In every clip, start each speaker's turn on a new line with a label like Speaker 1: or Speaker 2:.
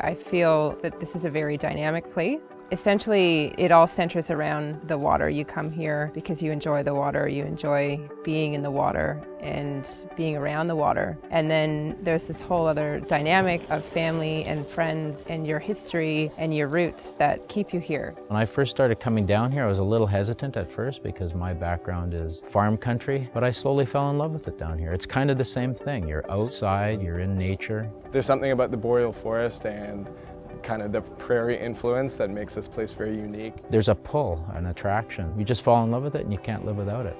Speaker 1: I feel that this is a very dynamic place. Essentially, it all centers around the water. You come here because you enjoy the water, you enjoy being in the water and being around the water. And then there's this whole other dynamic of family and friends and your history and your roots that keep you here.
Speaker 2: When I first started coming down here, I was a little hesitant at first because my background is farm country, but I slowly fell in love with it down here. It's kind of the same thing. You're outside, you're in nature.
Speaker 3: There's something about the boreal forest and kind of the prairie influence that makes this place very unique.
Speaker 2: There's a pull, an attraction. You just fall in love with it and you can't live without it.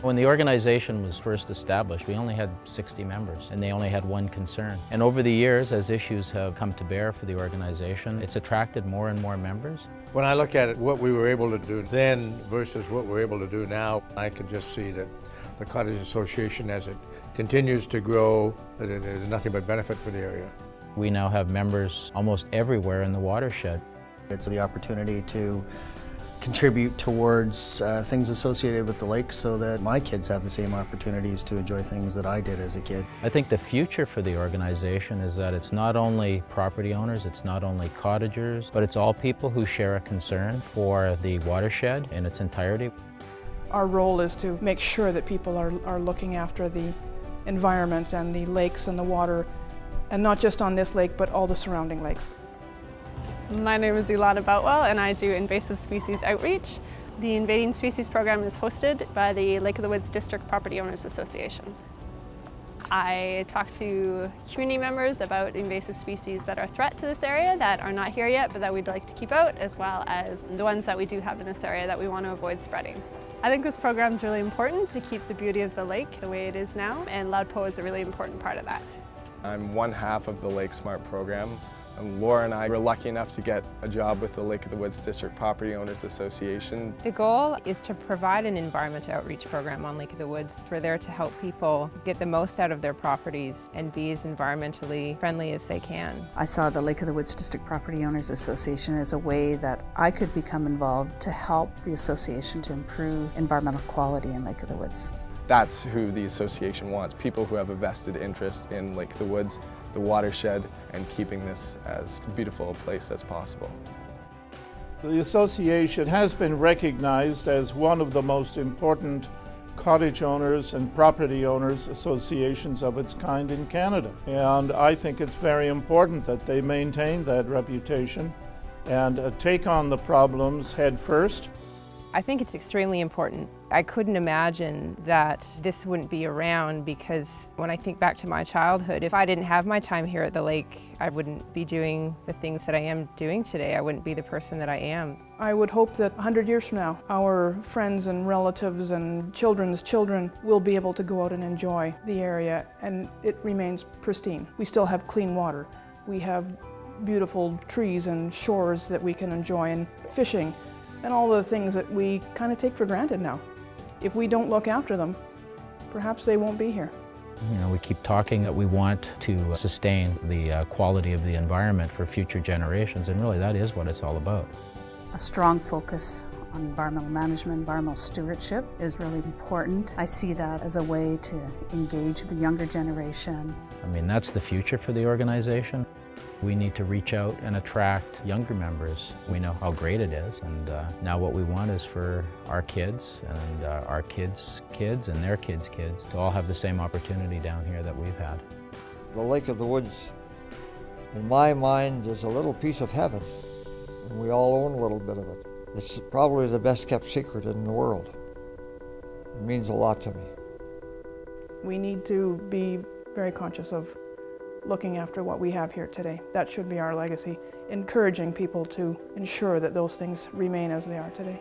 Speaker 2: When the organization was first established, we only had 60 members and they only had one concern. And over the years, as issues have come to bear for the organization, it's attracted more and more members.
Speaker 4: When I look at it, what we were able to do then versus what we're able to do now, I can just see that the Cottage Association, as it continues to grow, that it is nothing but benefit for the area.
Speaker 2: We now have members almost everywhere in the watershed.
Speaker 5: It's the opportunity to contribute towards things associated with the lake so that my kids have the same opportunities to enjoy things that I did as a kid.
Speaker 2: I think the future for the organization is that it's not only property owners, it's not only cottagers, but it's all people who share a concern for the watershed in its entirety.
Speaker 6: Our role is to make sure that people are looking after the environment and the lakes and the water, and not just on this lake, but all the surrounding lakes.
Speaker 7: My name is LOWDPOA and I do invasive species outreach. The Invading Species program is hosted by the Lake of the Woods District Property Owners Association. I talk to community members about invasive species that are a threat to this area that are not here yet but that we'd like to keep out, as well as the ones that we do have in this area that we want to avoid spreading. I think this program is really important to keep the beauty of the lake the way it is now, and LOWDPOA is a really important part of that.
Speaker 3: I'm one half of the Lake Smart program. And Laura and I were lucky enough to get a job with the Lake of the Woods District Property Owners Association.
Speaker 1: The goal is to provide an environmental outreach program on Lake of the Woods. We're there to help people get the most out of their properties and be as environmentally friendly as they can.
Speaker 8: I saw the Lake of the Woods District Property Owners Association as a way that I could become involved to help the association to improve environmental quality in Lake of the Woods.
Speaker 3: That's who the association wants, people who have a vested interest in Lake of the Woods, the watershed, and keeping this as beautiful a place as possible.
Speaker 9: The association has been recognized as one of the most important cottage owners and property owners associations of its kind in Canada. And I think it's very important that they maintain that reputation and take on the problems head first.
Speaker 1: I think it's extremely important. I couldn't imagine that this wouldn't be around, because when I think back to my childhood, if I didn't have my time here at the lake, I wouldn't be doing the things that I am doing today. I wouldn't be the person that I am.
Speaker 6: I would hope that 100 years from now, our friends and relatives and children's children will be able to go out and enjoy the area, and it remains pristine. We still have clean water. We have beautiful trees and shores that we can enjoy, and fishing, and all the things that we kind of take for granted now. If we don't look after them, perhaps they won't be here.
Speaker 2: You know, we keep talking that we want to sustain the quality of the environment for future generations, and really that is what it's all about.
Speaker 8: A strong focus on environmental management, environmental stewardship is really important. I see that as a way to engage the younger generation.
Speaker 2: I mean, that's the future for the organization. We need to reach out and attract younger members. We know how great it is, and now what we want is for our kids and our kids' kids and their kids' kids to all have the same opportunity down here that we've had.
Speaker 10: The Lake of the Woods, in my mind, is a little piece of heaven, and we all own a little bit of it. It's probably the best kept secret in the world. It means a lot to me.
Speaker 6: We need to be very conscious of looking after what we have here today. That should be our legacy, encouraging people to ensure that those things remain as they are today.